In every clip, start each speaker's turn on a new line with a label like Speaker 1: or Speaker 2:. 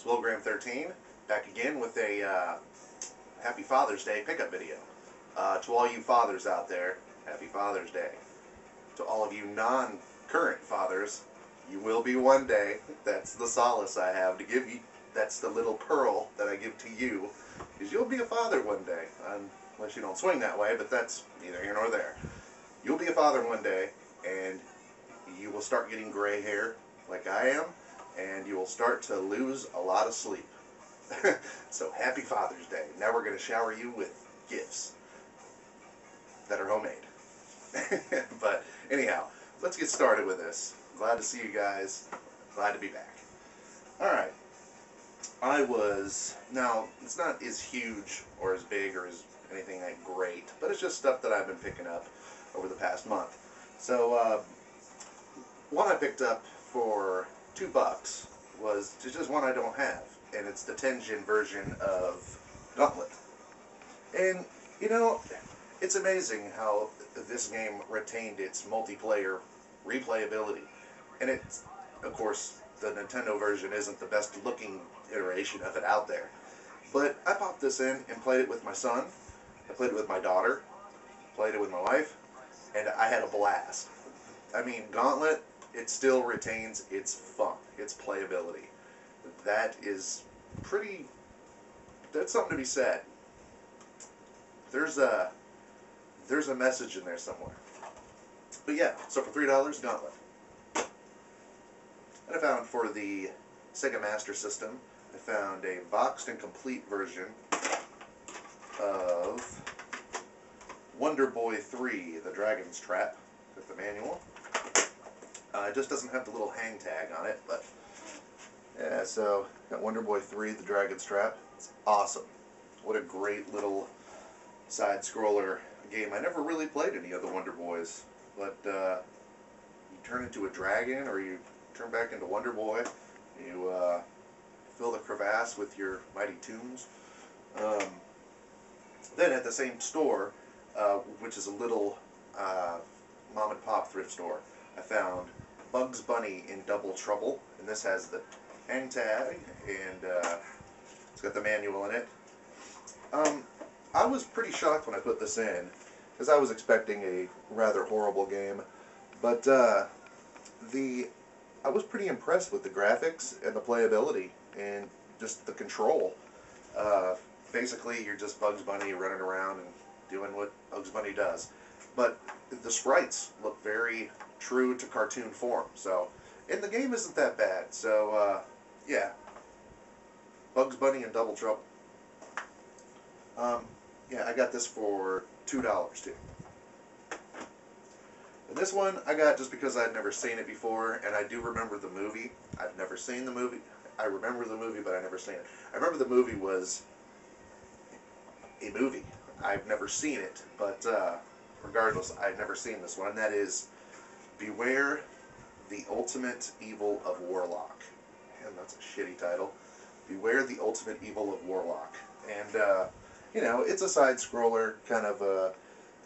Speaker 1: Willgram13, back again with a Happy Father's Day pickup video. To all you fathers out there, Happy Father's Day. To all of you non-current fathers, you will be one day. That's the solace I have to give you. That's the little pearl that I give to you, is you'll be a father one day. Unless you don't swing that way, but that's neither here nor there. You'll be a father one day, and you will start getting gray hair like I am, and you will start to lose a lot of sleep. So happy Father's Day. Now we're going to shower you with gifts that are homemade. But anyhow, let's get started with this. Glad to see you guys. Glad to be back. Alright. Now, it's not as huge or as big or as anything like great, but it's just stuff that I've been picking up over the past month. So, one I picked up for $2 was just one I don't have, and it's the Tengen version of Gauntlet. And, you know, it's amazing how this game retained its multiplayer replayability. And it's, of course, the Nintendo version isn't the best looking iteration of it out there. But I popped this in and played it with my son, I played it with my daughter, played it with my wife, and I had a blast. I mean, Gauntlet, it still retains its fun, its playability. That's something to be said. There's a message in there somewhere. But yeah, so for $3, Gauntlet. And I found for the Sega Master System, I found a boxed and complete version of Wonder Boy 3, The Dragon's Trap, with the manual. It just doesn't have the little hang tag on it, but yeah, so got Wonder Boy 3, The Dragon's Trap. It's awesome. What a great little side-scroller game. I never really played any of the Wonder Boys, but you turn into a dragon, or you turn back into Wonder Boy. You fill the crevasse with your mighty tunes. Then at the same store, which is a little mom and pop thrift store, I found Bugs Bunny in Double Trouble, and this has the hang tag, and it's got the manual in it. I was pretty shocked when I put this in, because I was expecting a rather horrible game, but I was pretty impressed with the graphics and the playability and just the control. Basically, you're just Bugs Bunny running around and doing what Bugs Bunny does. But the sprites look very true to cartoon form. So, and the game isn't that bad. So, yeah. Bugs Bunny in Double Trouble. Yeah, I got this for $2 too. And this one I got just because I'd never seen it before, and I do remember the movie. I've never seen the movie. I remember the movie, but I've never seen it. I remember the movie was a movie. I've never seen it, but regardless, I've never seen this one. And that is Beware the Ultimate Evil of Warlock. Man, that's a shitty title. Beware the Ultimate Evil of Warlock. And, you know, it's a side-scroller, kind of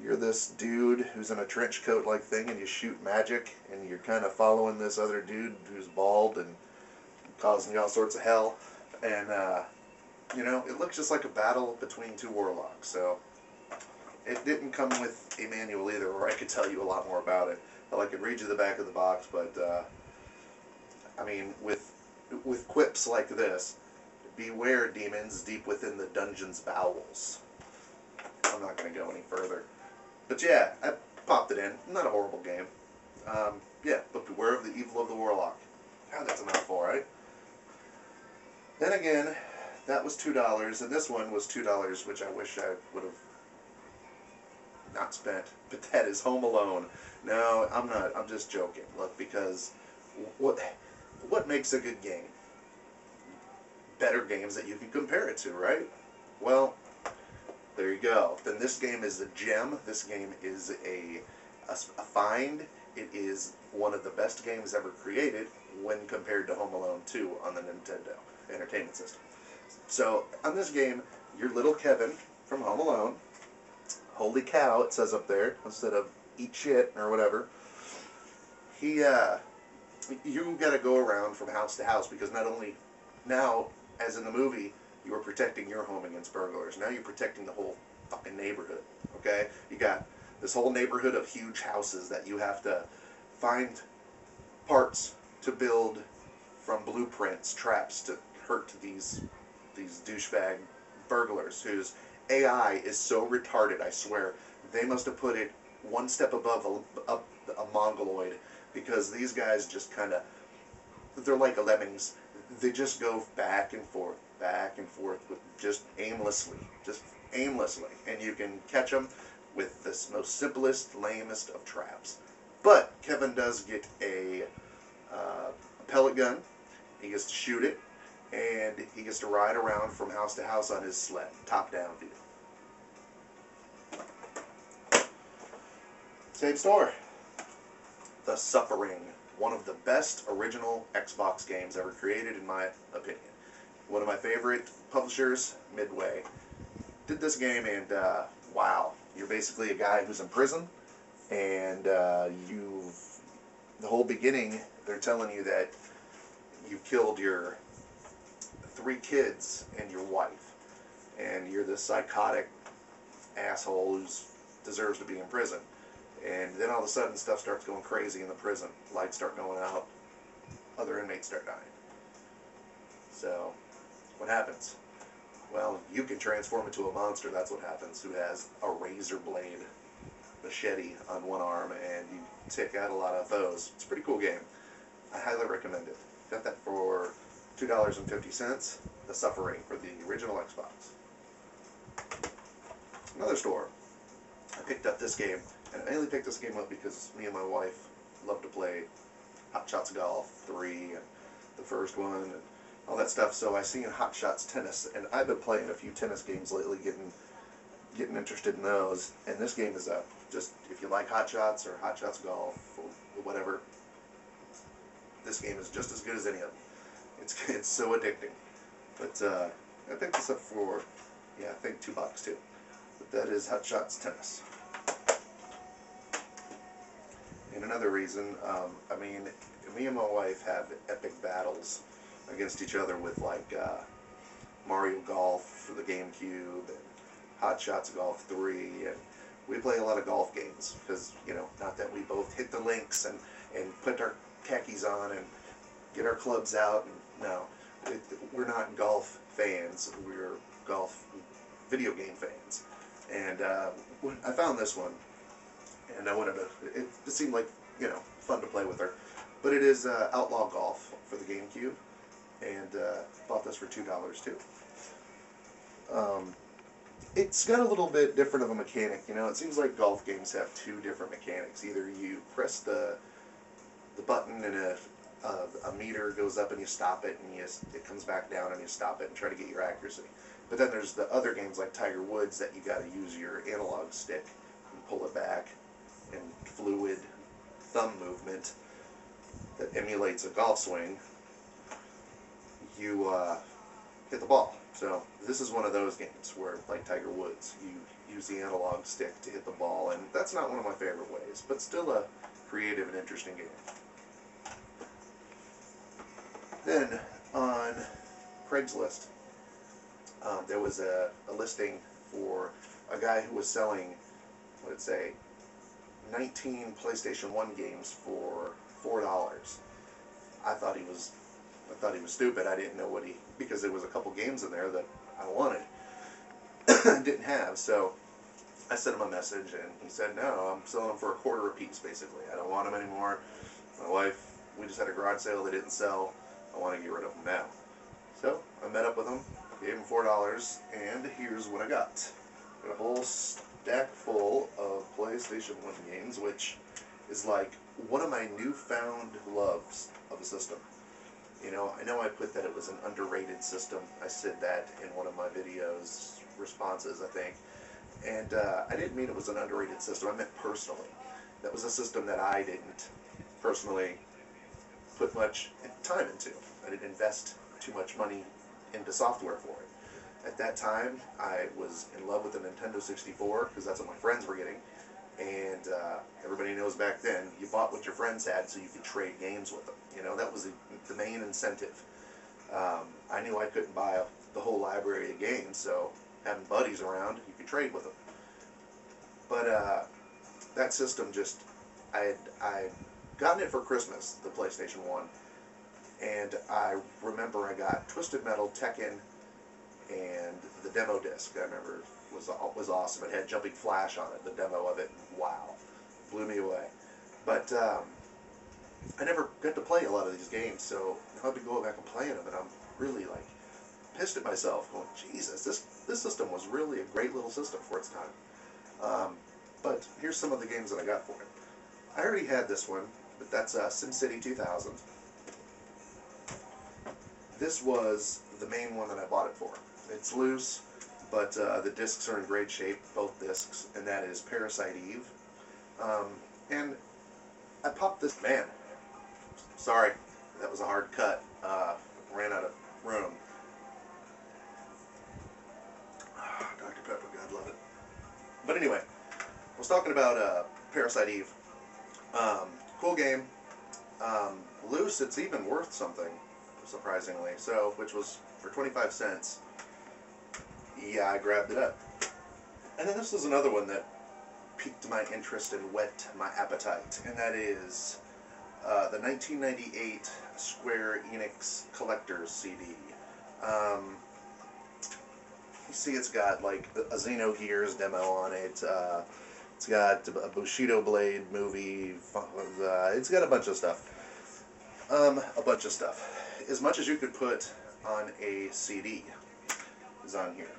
Speaker 1: you're this dude who's in a trench coat like thing, and you shoot magic, and you're kind of following this other dude who's bald and causing you all sorts of hell. And, you know, it looks just like a battle between two warlocks. So it didn't come with a manual either, or I could tell you a lot more about it. Well, I could read you the back of the box, but I mean, with quips like this, beware demons deep within the dungeon's bowels. I'm not going to go any further. But yeah, I popped it in. Not a horrible game. Yeah, but beware of the evil of the warlock. God, that's a mouthful, right? Then again, that was $2, and this one was $2, which I wish I would have not spent. But that is Home Alone. No, I'm not. I'm just joking. Look, because what makes a good game? Better games that you can compare it to, right? Well, there you go. Then this game is a gem. This game is a find. It is one of the best games ever created when compared to Home Alone 2 on the Nintendo Entertainment System. So, on this game, you're little Kevin from Home Alone. Holy cow, it says up there, instead of eat shit or whatever. You gotta go around from house to house, because not only now as in the movie, you were protecting your home against burglars. Now you're protecting the whole fucking neighborhood. Okay? You got this whole neighborhood of huge houses that you have to find parts to build from blueprints, traps to hurt these douchebag burglars whose AI is so retarded, I swear. They must have put it one step above a mongoloid, because these guys just kind of, they're like lemmings. They just go back and forth, with just aimlessly, and you can catch them with this most simplest, lamest of traps. But Kevin does get a pellet gun. He gets to shoot it, and he gets to ride around from house to house on his sled, top-down view. Same store. The Suffering, one of the best original Xbox games ever created, in my opinion. One of my favorite publishers, Midway, did this game, and wow, you're basically a guy who's in prison, and the whole beginning, they're telling you that you killed your 3 kids and your wife, and you're this psychotic asshole who deserves to be in prison. And then all of a sudden stuff starts going crazy in the prison. Lights start going out, other inmates start dying. So what happens? Well, you can transform into a monster, that's what happens, who has a razor blade machete on one arm, and you take out a lot of those. It's a pretty cool game. I highly recommend it. Got that for $2.50. The Suffering for the original Xbox. Another store. I picked up this game, and I mainly picked this game up because me and my wife love to play Hot Shots Golf 3 and the first one and all that stuff. So I seen Hot Shots Tennis, and I've been playing a few tennis games lately, getting interested in those. And this game is just, if you like Hot Shots or Hot Shots Golf or whatever, this game is just as good as any of them. It's so addicting. But I picked this up for, yeah, I think $2 too. But that is Hot Shots Tennis. And another reason, I mean, me and my wife have epic battles against each other with, like, Mario Golf for the GameCube and Hot Shots Golf 3, and we play a lot of golf games because, you know, not that we both hit the links and put our khakis on and get our clubs out, and no, we're not golf fans, we're golf video game fans. And I found this one, and I wanted to, it seemed like, you know, fun to play with her. But it is Outlaw Golf for the GameCube, and bought this for $2 too. It's got a little bit different of a mechanic, you know. It seems like golf games have 2 different mechanics. Either you press the button and a meter goes up and you stop it, and it comes back down and you stop it and try to get your accuracy. But then there's the other games like Tiger Woods that you got to use your analog stick and pull it back, and fluid thumb movement that emulates a golf swing. You hit the ball. So this is one of those games where, like Tiger Woods, you use the analog stick to hit the ball, and that's not one of my favorite ways, but still a creative and interesting game. Then on Craigslist, there was a listing for a guy who was selling, what did it say, 19 PlayStation 1 games for $4. I thought he was stupid. I didn't know because there was a couple games in there that I wanted, didn't have. So I sent him a message, and he said, no, I'm selling them for $0.25 a piece, basically. I don't want them anymore. My wife, we just had a garage sale, they didn't sell. I want to get rid of them now. So I met up with him, gave him $4, and here's what I got. Got a whole stack full of PlayStation 1 games, which is like one of my newfound loves of a system. You know I put that it was an underrated system. I said that in one of my videos responses, I think. And I didn't mean it was an underrated system. I meant personally. That was a system that I didn't personally put much time into. I didn't invest too much money into software for it. At that time, I was in love with the Nintendo 64 because that's what my friends were getting. And everybody knows back then, you bought what your friends had so you could trade games with them. You know, that was the main incentive. I knew I couldn't buy the whole library of games, so having buddies around, you could trade with them. But that system just, I gotten it for Christmas, the PlayStation 1, and I remember I got Twisted Metal, Tekken, and the demo disc. I remember was awesome. It had Jumping Flash on it, the demo of it. Wow, blew me away. But I never got to play a lot of these games, so I'll be going back and playing them, and I'm really like pissed at myself, going, Jesus, this system was really a great little system for its time. But here's some of the games that I got for it. I already had this one, but that's SimCity 2000. This was the main one that I bought it for. It's loose, but the discs are in great shape, both discs, and that is Parasite Eve. And I popped this, man, sorry, that was a hard cut, ran out of room. Dr. Pepper, God love it. But anyway, I was talking about Parasite Eve. Cool game. Loose, it's even worth something, surprisingly. So, which was for 25 cents. Yeah, I grabbed it up. And then this is another one that piqued my interest and whet my appetite, and that is the 1998 Square Enix Collector's CD. You see, it's got like a Xenogears demo on it. It's got a Bushido Blade movie. It's got a bunch of stuff. As much as you could put on a CD is on here.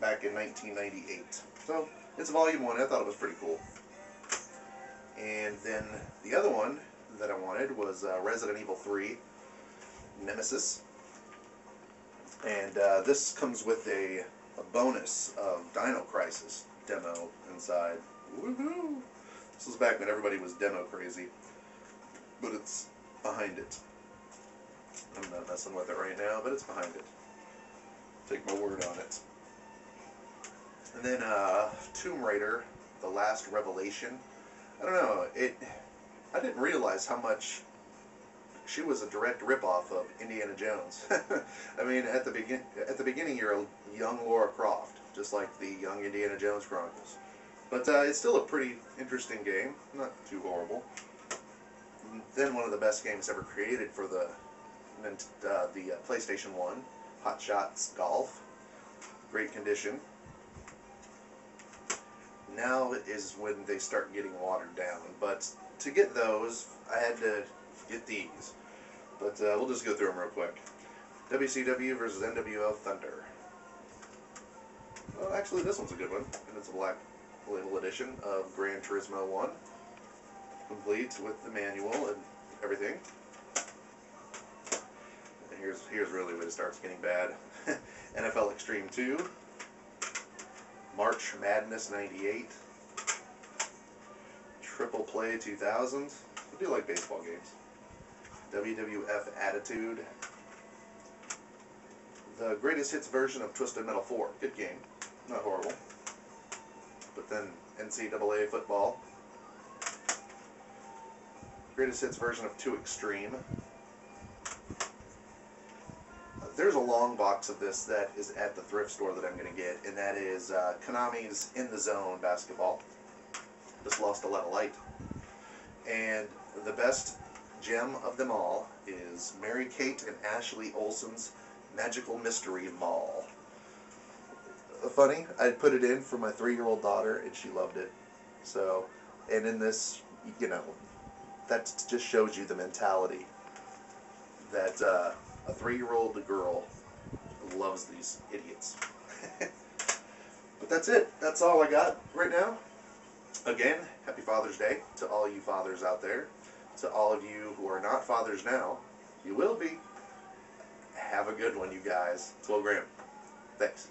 Speaker 1: Back in 1998. So, it's volume 1. I thought it was pretty cool. And then the other one that I wanted was Resident Evil 3 Nemesis. And this comes with a bonus of Dino Crisis demo inside. Woohoo! This was back when everybody was demo crazy. But it's behind it. I'm not messing with it right now, but it's behind it. Take my word on it. And then Tomb Raider, The Last Revelation. I don't know, I didn't realize how much she was a direct ripoff of Indiana Jones. I mean, at the beginning you're a young Lara Croft, just like the young Indiana Jones Chronicles. But it's still a pretty interesting game, not too horrible. And then one of the best games ever created for the PlayStation 1, Hot Shots Golf. Great condition. Now is when they start getting watered down, but to get those, I had to get these. But we'll just go through them real quick. WCW versus NWO Thunder. Well, actually, this one's a good one, and it's a Black Label edition of Gran Turismo 1, complete with the manual and everything. And here's really when it starts getting bad. NFL Extreme 2. March Madness 98, Triple Play 2000, I do like baseball games, WWF Attitude, the Greatest Hits version of Twisted Metal 4, good game, not horrible, but then NCAA Football, Greatest Hits version of 2 Extreme. There's a long box of this that is at the thrift store that I'm going to get, and that is Konami's In the Zone basketball. Just lost a lot of light. And the best gem of them all is Mary-Kate and Ashley Olsen's Magical Mystery Ball. Funny, I put it in for my 3-year-old daughter, and she loved it. So, and in this, you know, that just shows you the mentality that a 3-year-old girl loves these idiots. But that's it. That's all I got right now. Again, happy Father's Day to all you fathers out there. To all of you who are not fathers now, you will be. Have a good one, you guys. It's Will Graham. Thanks.